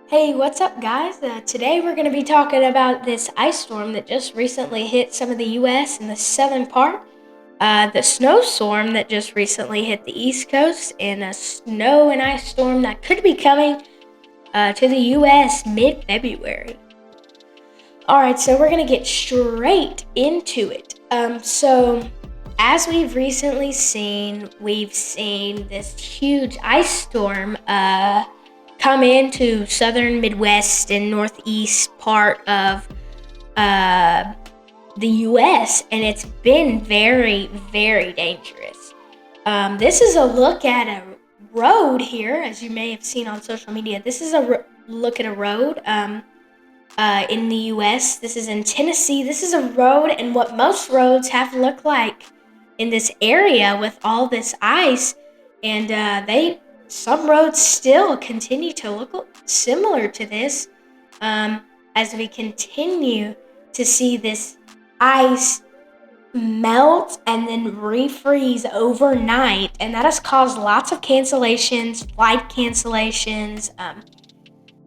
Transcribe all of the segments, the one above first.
Hey, what's up, guys? Today we're going to be talking about this ice storm that just recently hit some of the U.S. in the southern part, the snowstorm that just recently hit the East Coast, and a snow and ice storm that could be coming to the U.S. mid-February. All right, so we're going to get straight into it. As we've seen this huge ice storm come into southern Midwest and northeast part of uh, the U.S., and it's been very, very dangerous. This is a look at a road here, as you may have seen on social media. This is a look at a road in the U.S. This is in Tennessee. This is a road, and what most roads have looked like in this area with all this ice, and some roads still continue to look similar to this as we continue to see this ice melt and then refreeze overnight, and that has caused lots of cancellations, flight cancellations,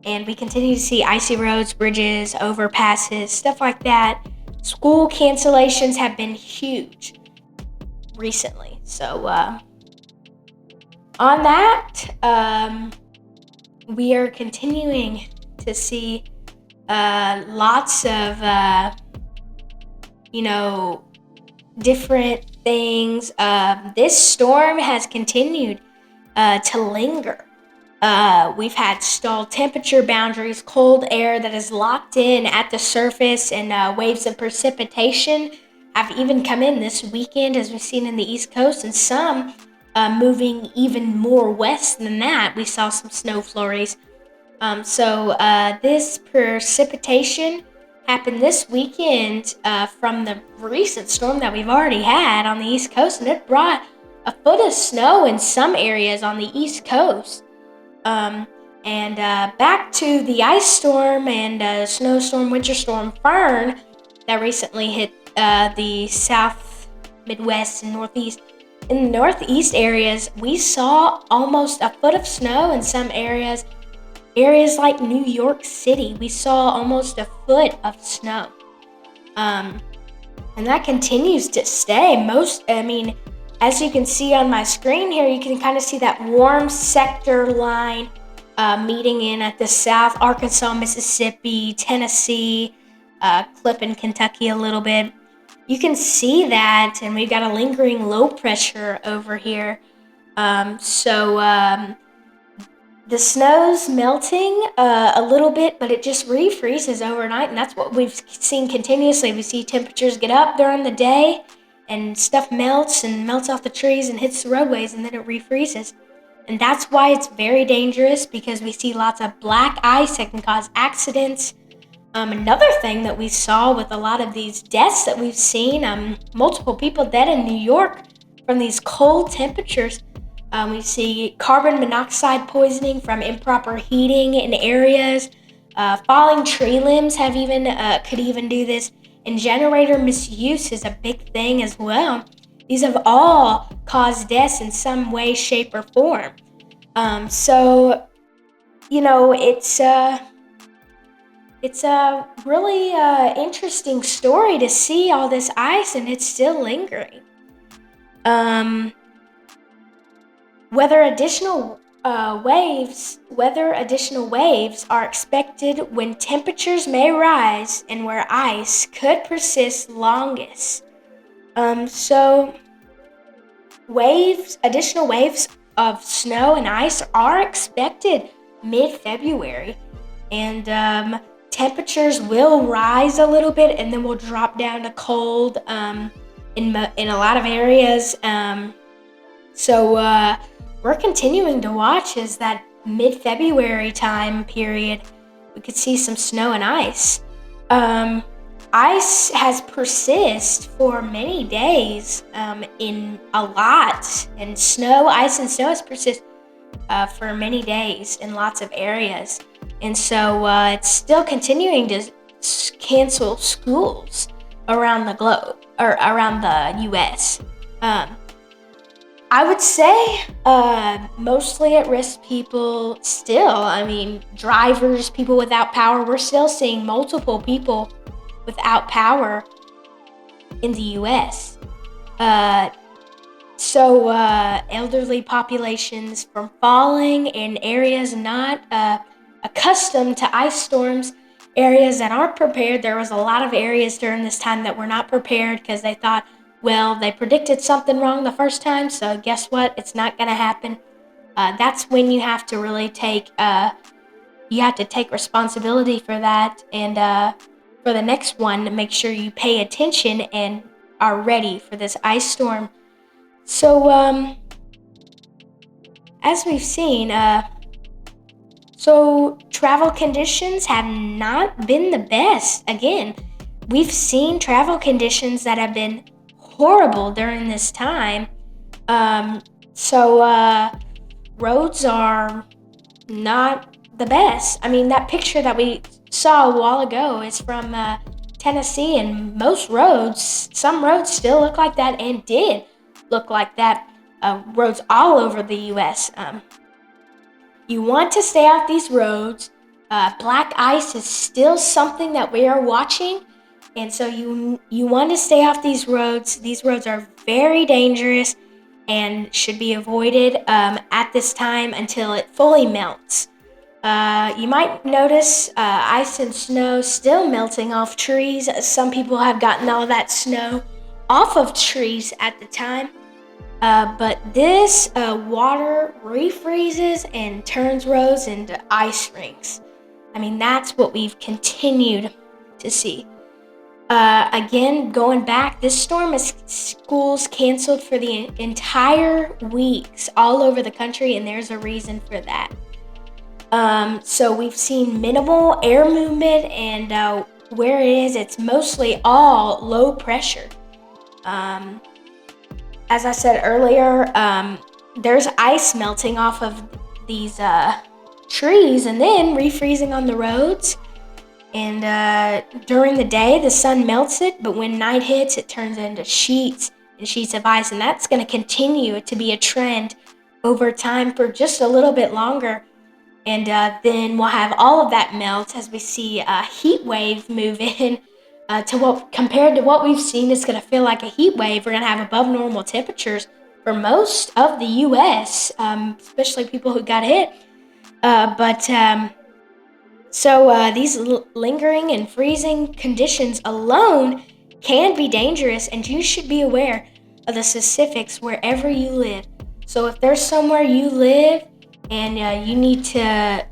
and we continue to see icy roads, bridges, overpasses, stuff like that. School cancellations have been huge recently. So, on that, we are continuing to see lots of, different things. This storm has continued to linger. We've had stalled temperature boundaries, cold air that is locked in at the surface, and waves of precipitation have even come in this weekend, as we've seen in the East Coast, and some moving even more west than that. We saw some snow flurries. This precipitation happened this weekend from the recent storm that we've already had on the East Coast, and it brought a foot of snow in some areas on the East Coast. Back to the ice storm and snowstorm, winter storm Fern that recently hit the South, Midwest, and Northeast. In the Northeast areas, we saw almost a foot of snow in some areas. Areas like New York City, we saw almost a foot of snow. And that continues to stay. As you can see on my screen here, you can kind of see that warm sector line meeting in at the South, Arkansas, Mississippi, Tennessee, clipping Kentucky a little bit. You can see that, and we've got a lingering low pressure over here. The snow's melting a little bit, but it just refreezes overnight, and that's what we've seen continuously. We see temperatures get up during the day, and stuff melts off the trees and hits the roadways, and then it refreezes. And that's why it's very dangerous, because we see lots of black ice that can cause accidents. Another thing that we saw with a lot of these deaths that we've seen, multiple people dead in New York from these cold temperatures. We see carbon monoxide poisoning from improper heating in areas. Falling tree limbs could even do this. And generator misuse is a big thing as well. These have all caused deaths in some way, shape, or form. It's a really interesting story to see all this ice, and it's still lingering. Whether additional waves are expected when temperatures may rise and where ice could persist longest. Additional waves of snow and ice are expected mid-February, and temperatures will rise a little bit, and then we'll drop down to cold in a lot of areas. We're continuing to watch as that mid-February time period, we could see some snow and ice. Ice has persisted for many days in a lot, and ice and snow has persisted for many days in lots of areas. And so it's still continuing to cancel schools around the globe, or around the U.S. I would say mostly at risk people still. I mean, drivers, people without power. We're still seeing multiple people without power in the US. Uh, elderly populations from falling in areas not accustomed to ice storms, areas that aren't prepared. There was a lot of areas during this time that were not prepared because they thought, well, they predicted something wrong the first time, so guess what? It's not going to happen. That's when you have to really take responsibility for that, and for the next one, to make sure you pay attention and are ready for this ice storm. So, as we've seen, travel conditions have not been the best. Again, we've seen travel conditions that have been horrible during this time. Um, so, roads are not the best. I mean, that picture that we saw a while ago is from Tennessee, and some roads still look like that and did look like that. Roads all over the U.S. You want to stay off these roads. Black ice is still something that we are watching, and so you want to stay off these roads. These roads are very dangerous and should be avoided at this time until it fully melts. You might notice ice and snow still melting off trees. Some people have gotten all that snow off of trees at the time. But this water refreezes and turns roads into ice rinks. I mean, that's what we've continued to see. Again, going back, this storm has schools canceled for the entire weeks all over the country, and there's a reason for that. So we've seen minimal air movement, and where it is, it's mostly all low pressure. As I said earlier, there's ice melting off of these trees and then refreezing on the roads. And during the day, the sun melts it, but when night hits, it turns into sheets and sheets of ice. And that's going to continue to be a trend over time for just a little bit longer. And then we'll have all of that melt as we see a heat wave move in. Compared to what we've seen, it's going to feel like a heat wave. We're going to have above normal temperatures for most of the U.S., especially people who got hit. These lingering and freezing conditions alone can be dangerous, and you should be aware of the specifics wherever you live. So if there's somewhere you live and you need to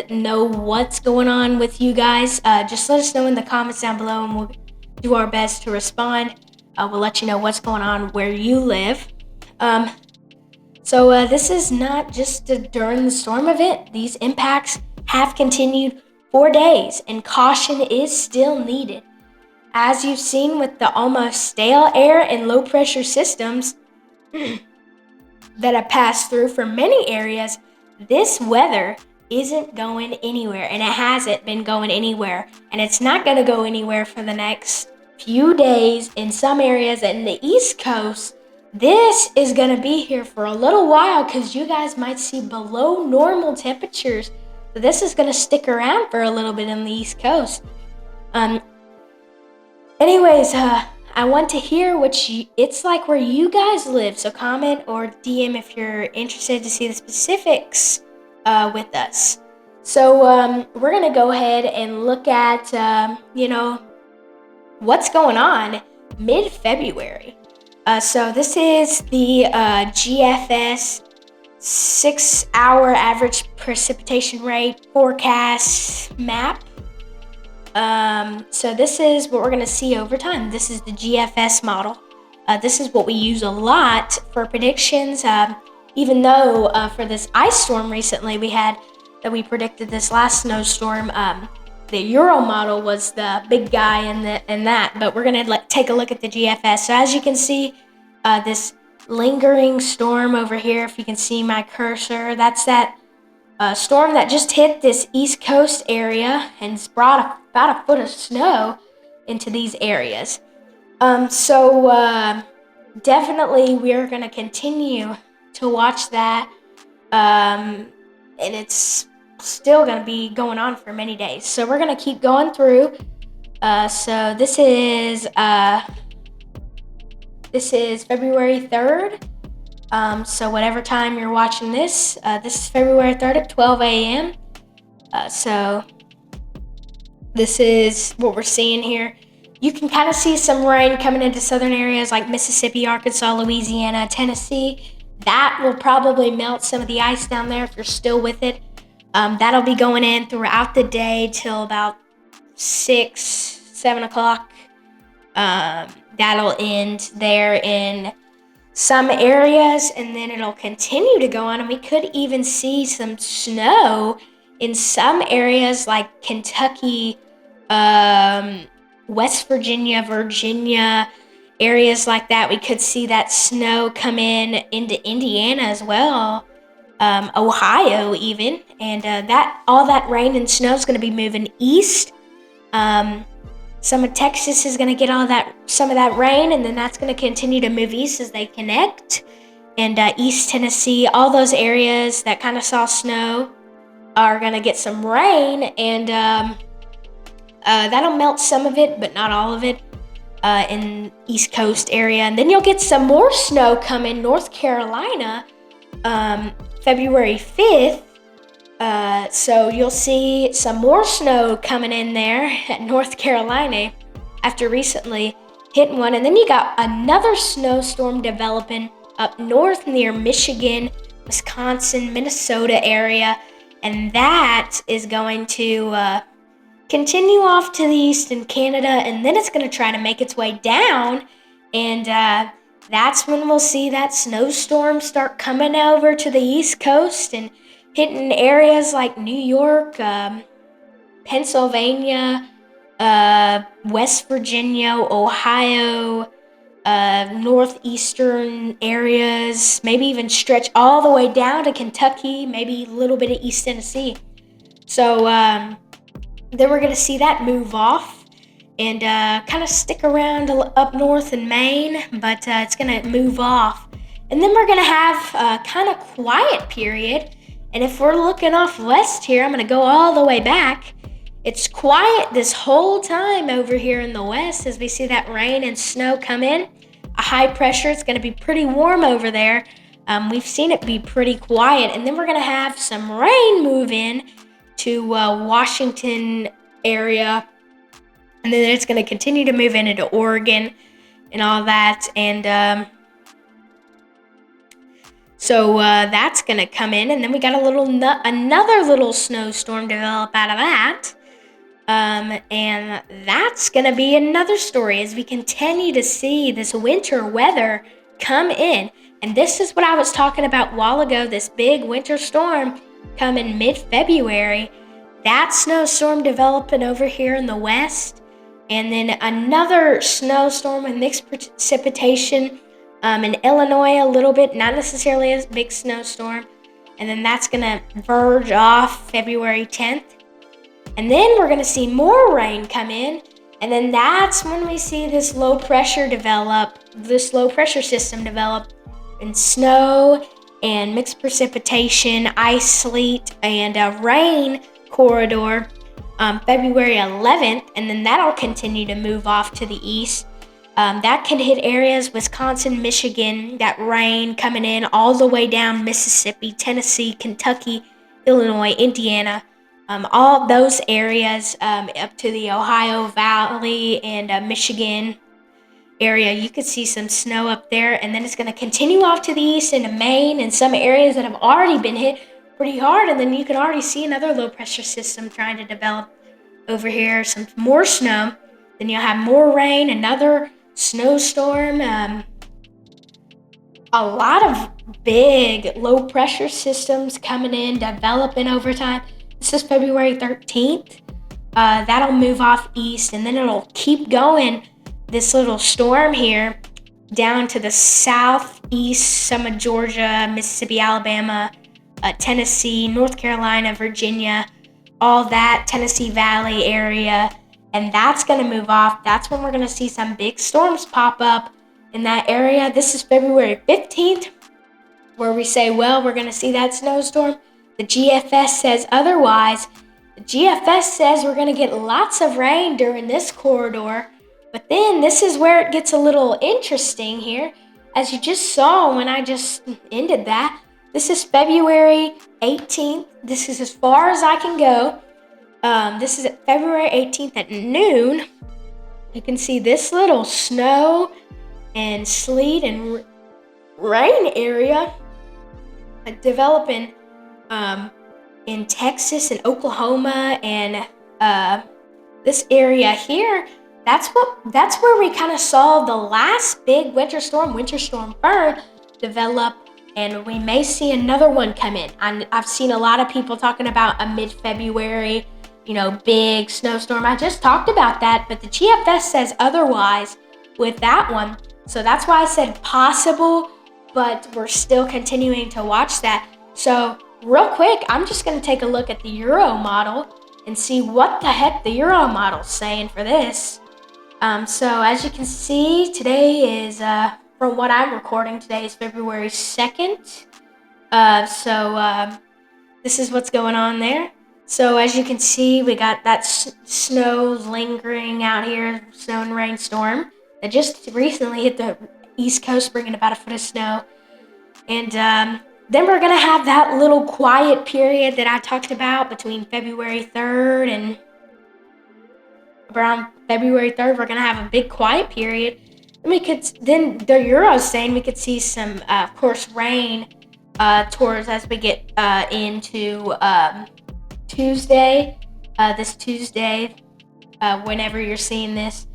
know what's going on with you guys, just let us know in the comments down below, and we'll do our best to respond. We'll let you know what's going on where you live. This is not just during the storm event. These impacts have continued for days, and caution is still needed. As you've seen with the almost stale air and low pressure systems that have passed through for many areas, this weather isn't going anywhere, and it hasn't been going anywhere, and it's not going to go anywhere for the next few days. In some areas in the East Coast, this is going to be here for a little while because you guys might see below normal temperatures. So this is going to stick around for a little bit in the East Coast. I want to hear what it's like where you guys live. So comment or DM if you're interested to see the specifics with us. So we're going to go ahead and look at, what's going on mid-February. So this is the GFS 6-hour average precipitation rate forecast map. So this is what we're going to see over time. This is the GFS model. This is what we use a lot for predictions. Even though for this ice storm recently we predicted this last snowstorm, the Euro model was the big guy in that. But we're going to take a look at the GFS. So as you can see, this lingering storm over here, if you can see my cursor, that's that storm that just hit this East Coast area and it's brought about a foot of snow into these areas. definitely we're going to continue to watch that. And it's still going to be going on for many days. So we're going to keep going through. So this is February 3rd. So whatever time you're watching this, this is February 3rd at 12 a.m. So this is what we're seeing here. You can kind of see some rain coming into southern areas like Mississippi, Arkansas, Louisiana, Tennessee. That will probably melt some of the ice down there if you're still with it. That'll be going in throughout the day till about 6, 7 o'clock. That'll end there in some areas, and then it'll continue to go on, and we could even see some snow in some areas like Kentucky, West Virginia, Virginia, areas like that. We could see that snow come into Indiana as well, Ohio even, and that all that rain and snow is going to be moving east. Some of Texas is going to get some of that rain, and then that's going to continue to move east as they connect. And East Tennessee, all those areas that kind of saw snow are going to get some rain, and that'll melt some of it, but not all of it, in East Coast area. And then you'll get some more snow coming North Carolina, February 5th. So you'll see some more snow coming in there at North Carolina after recently hitting one. And then you got another snowstorm developing up north near Michigan, Wisconsin, Minnesota area. And that is going to continue off to the east in Canada. And then it's going to try to make its way down. And that's when we'll see that snowstorm start coming over to the East Coast and hitting areas like New York, Pennsylvania, West Virginia, Ohio, northeastern areas, maybe even stretch all the way down to Kentucky, maybe a little bit of East Tennessee. So then we're going to see that move off and kind of stick around up north in Maine, but it's going to move off. And then we're going to have a kind of quiet period. And if we're looking off west here, I'm going to go all the way back. It's quiet this whole time over here in the west as we see that rain and snow come in. A high pressure, it's going to be pretty warm over there. We've seen it be pretty quiet. And then we're going to have some rain move in to Washington area. And then it's going to continue to move into Oregon and all that. And so that's going to come in, and then we got another little snowstorm develop out of that. And that's going to be another story as we continue to see this winter weather come in. And this is what I was talking about a while ago, this big winter storm coming mid-February. That snowstorm developing over here in the west, and then another snowstorm with mixed precipitation in Illinois a little bit, not necessarily a big snowstorm. And then that's going to verge off February 10th. And then we're going to see more rain come in. And then that's when we see this low pressure system develop, and snow and mixed precipitation, ice, sleet, and a rain corridor February 11th. And then that'll continue to move off to the east. That can hit areas, Wisconsin, Michigan, that rain coming in all the way down Mississippi, Tennessee, Kentucky, Illinois, Indiana, all those areas up to the Ohio Valley and Michigan area. You could see some snow up there, and then it's going to continue off to the east into Maine and some areas that have already been hit pretty hard, and then you can already see another low pressure system trying to develop over here, some more snow. Then you'll have more rain, another snowstorm, a lot of big low pressure systems coming in, developing over time. This is February 13th. That'll move off east, and then it'll keep going, this little storm here, down to the southeast, some of Georgia, Mississippi, Alabama, Tennessee, North Carolina, Virginia, all that Tennessee Valley area. And that's going to move off. That's when we're going to see some big storms pop up in that area. This is February 15th, where we say, well, we're going to see that snowstorm. The GFS says otherwise. The GFS says we're going to get lots of rain during this corridor. But then this is where it gets a little interesting here. As you just saw when I just ended that, this is February 18th. This is as far as I can go. This is at February 18th at noon. You can see this little snow and sleet and rain area developing in Texas and Oklahoma and this area here. That's where we kind of saw the last big winter storm Fern, develop, and we may see another one come in. I've seen a lot of people talking about a mid-February, big snowstorm. I just talked about that, but the GFS says otherwise with that one. So that's why I said possible, but we're still continuing to watch that. So real quick, I'm just going to take a look at the Euro model and see what the heck the Euro model's saying for this. So as you can see, today is, from what I'm recording, today is February 2nd. This is what's going on there. So as you can see, we got that snow lingering out here, snow and rainstorm that just recently hit the East Coast, bringing about a foot of snow. And then we're going to have that little quiet period that I talked about between February 3rd and around February 3rd, we're going to have a big quiet period. Then the Euro's saying we could see some, of course, rain towards as we get into Tuesday. This Tuesday, whenever you're seeing this,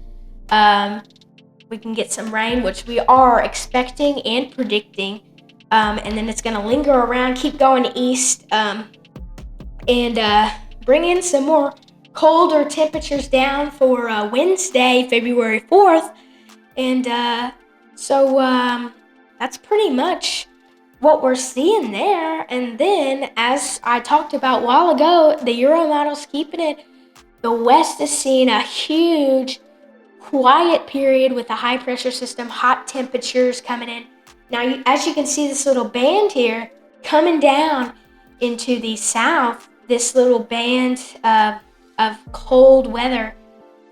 we can get some rain, which we are expecting and predicting. And then it's going to linger around, keep going east, and bring in some more colder temperatures down for Wednesday, February 4th. And so that's pretty much what we're seeing there. And then, as I talked about a while ago, the Euro model's keeping it. The West is seeing a huge quiet period with a high pressure system, hot temperatures coming in. Now, as you can see, this little band here coming down into the south, this little band of cold weather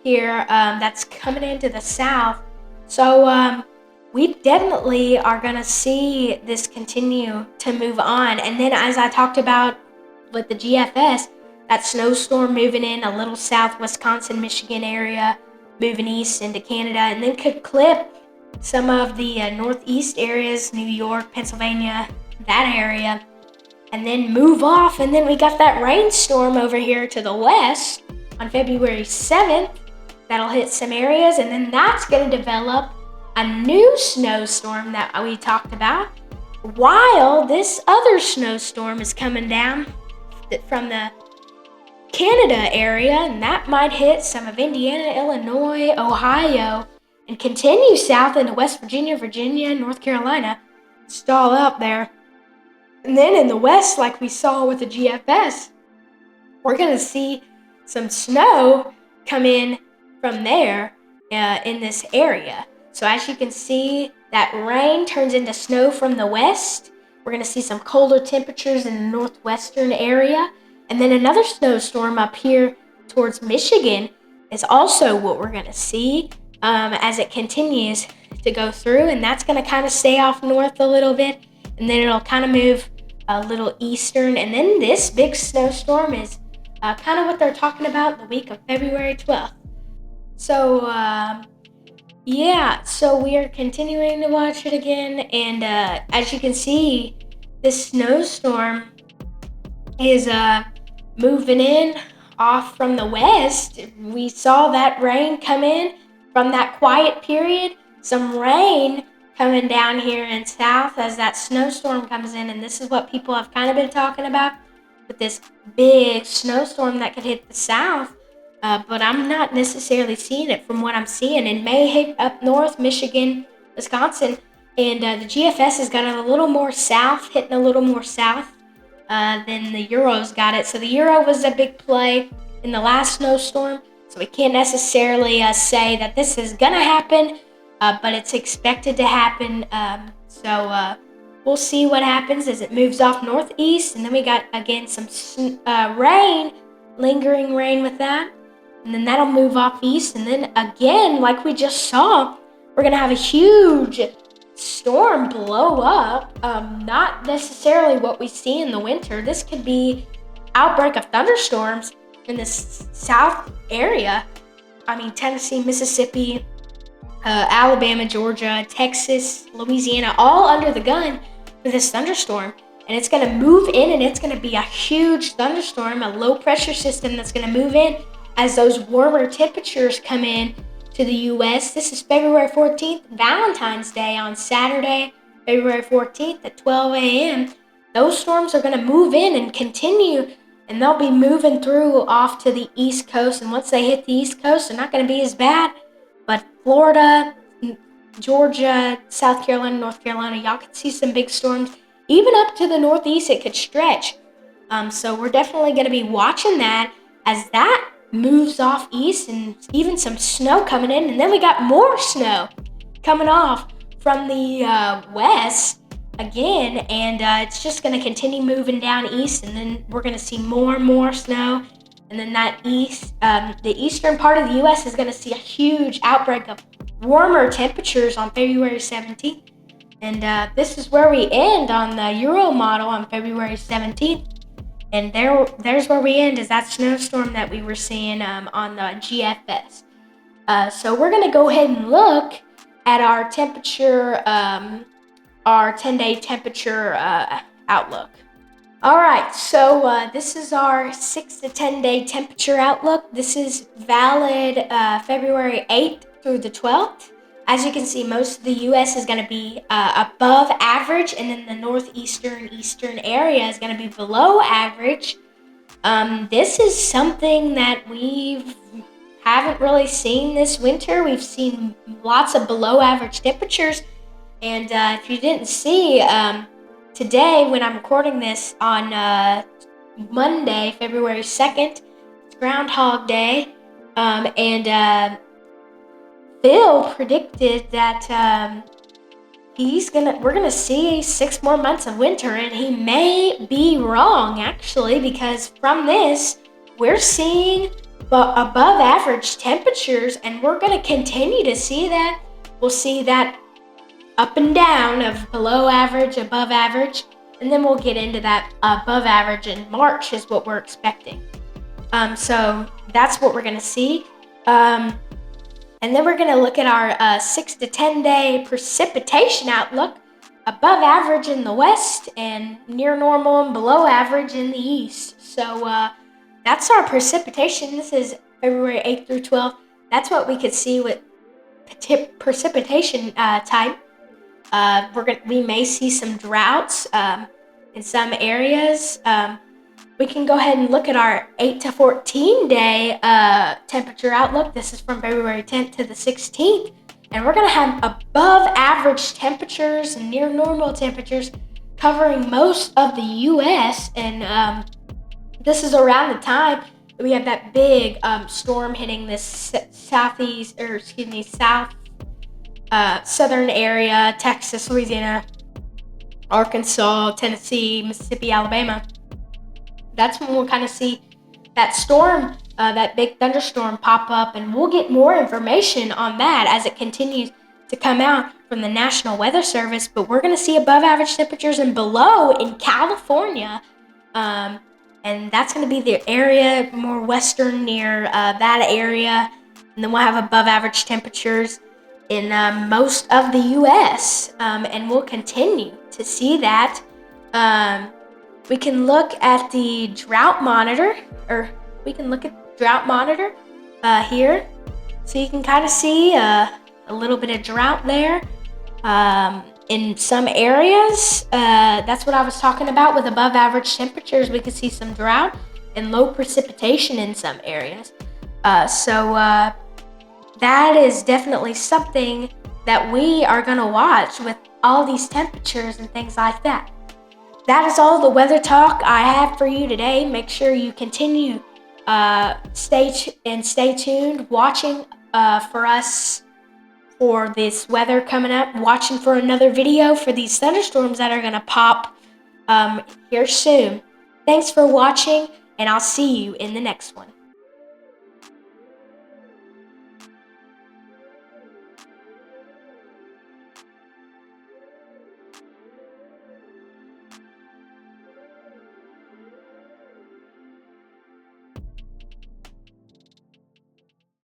here that's coming into the south. So we definitely are going to see this continue to move on. And then, as I talked about with the GFS, that snowstorm moving in a little south Wisconsin, Michigan area, moving east into Canada, and then could clip some of the northeast areas, New York, Pennsylvania, that area, and then move off. And then we got that rainstorm over here to the west on February 7th. That'll hit some areas, and then that's going to develop a new snowstorm that we talked about, while this other snowstorm is coming down from the Canada area, and that might hit some of Indiana, Illinois, Ohio, and continue south into West Virginia, North Carolina, stall out there. And then in the west, like we saw with the GFS, we're going to see some snow come in from there in this area. So as you can see, that rain turns into snow from the west. We're going to see some colder temperatures in the northwestern area. And then another snowstorm up here towards Michigan is also what we're going to see as it continues to go through. And that's going to kind of stay off north a little bit. And then it'll kind of move a little eastern. And then this big snowstorm is kind of what they're talking about the week of February 12th. So, so we are continuing to watch it again. And as you can see, this snowstorm is moving in off from the west. We saw that rain come in from that quiet period. Some rain coming down here in south as that snowstorm comes in. And this is what people have kind of been talking about with this big snowstorm that could hit the south. But I'm not necessarily seeing it from what I'm seeing. It may hit up north, Michigan, Wisconsin. And the GFS has got it a little more south, hitting a little more south than the Euro's got it. So the Euro was a big play in the last snowstorm. So we can't necessarily say that this is going to happen. but it's expected to happen. We'll see what happens as it moves off northeast, and then we got again some rain, lingering rain with that, and then that'll move off east, and then again, like we just saw, we're gonna have a huge storm blow up. Not necessarily what we see in the winter. This could be outbreak of thunderstorms in the south area. I mean, Tennessee, Mississippi, Alabama, Georgia, Texas, Louisiana, all under the gun for this thunderstorm. And it's going to move in, and it's going to be a huge thunderstorm, a low pressure system that's going to move in as those warmer temperatures come in to the U.S. This is February 14th, Valentine's Day on Saturday, February 14th at 12 a.m. Those storms are going to move in and continue, and they'll be moving through off to the East Coast. And once they hit the East Coast, they're not going to be as bad. But Florida, Georgia, South Carolina, North Carolina, y'all could see some big storms. Even up to the northeast, it could stretch. So we're definitely going to be watching that as that moves off east, and even some snow coming in. And then we got more snow coming off from the west again, and it's just going to continue moving down east, and then we're going to see more and more snow. And then the eastern part of the U.S. is going to see a huge outbreak of warmer temperatures on February 17th. And this is where we end on the Euro model on February 17th. And there's where we end, is that snowstorm that we were seeing on the GFS. So we're going to go ahead and look at our temperature, our 10-day temperature outlook. All right, so this is our 6 to 10 day temperature outlook. This is valid February 8th through the 12th. As you can see, most of the U.S. is going to be above average, and then the northeastern eastern area is going to be below average. This is something that we haven't really seen this winter. We've seen lots of below average temperatures, and if you didn't see, today, when I'm recording this on Monday, February 2nd, it's Groundhog Day, and Phil predicted that we're gonna see 6 more months of winter, and he may be wrong actually, because from this we're seeing above average temperatures, and we're gonna continue to see that. We'll see that up and down of below average, above average, and then we'll get into that above average in March is what we're expecting. So that's what we're going to see. And then we're going to look at our 6 to 10 day precipitation outlook. Above average in the west and near normal and below average in the east. So that's our precipitation. This is February 8th through 12th. That's what we could see with precipitation type. We may see some droughts in some areas. We can go ahead and look at our 8 to 14 day temperature outlook. This is from February 10th to the 16th. And we're going to have above average temperatures and near normal temperatures covering most of the U.S. And this is around the time that we have that big storm hitting this southern area, Texas, Louisiana, Arkansas, Tennessee, Mississippi, Alabama. That's when we'll kind of see that storm, that big thunderstorm pop up, and we'll get more information on that as it continues to come out from the National Weather Service. But we're going to see above average temperatures and below in California, and that's going to be the area more western near that area. And then we'll have above average temperatures in most of the U.S., and we'll continue to see that. We can look at the drought monitor, here. So you can kind of see a little bit of drought there in some areas. That's what I was talking about with above average temperatures. We could see some drought and low precipitation in some areas. That is definitely something that we are going to watch with all these temperatures and things like that. That is all the weather talk I have for you today. Make sure you continue stay tuned, watching for us for this weather coming up, watching for another video for these thunderstorms that are going to pop here soon. Thanks for watching, and I'll see you in the next one.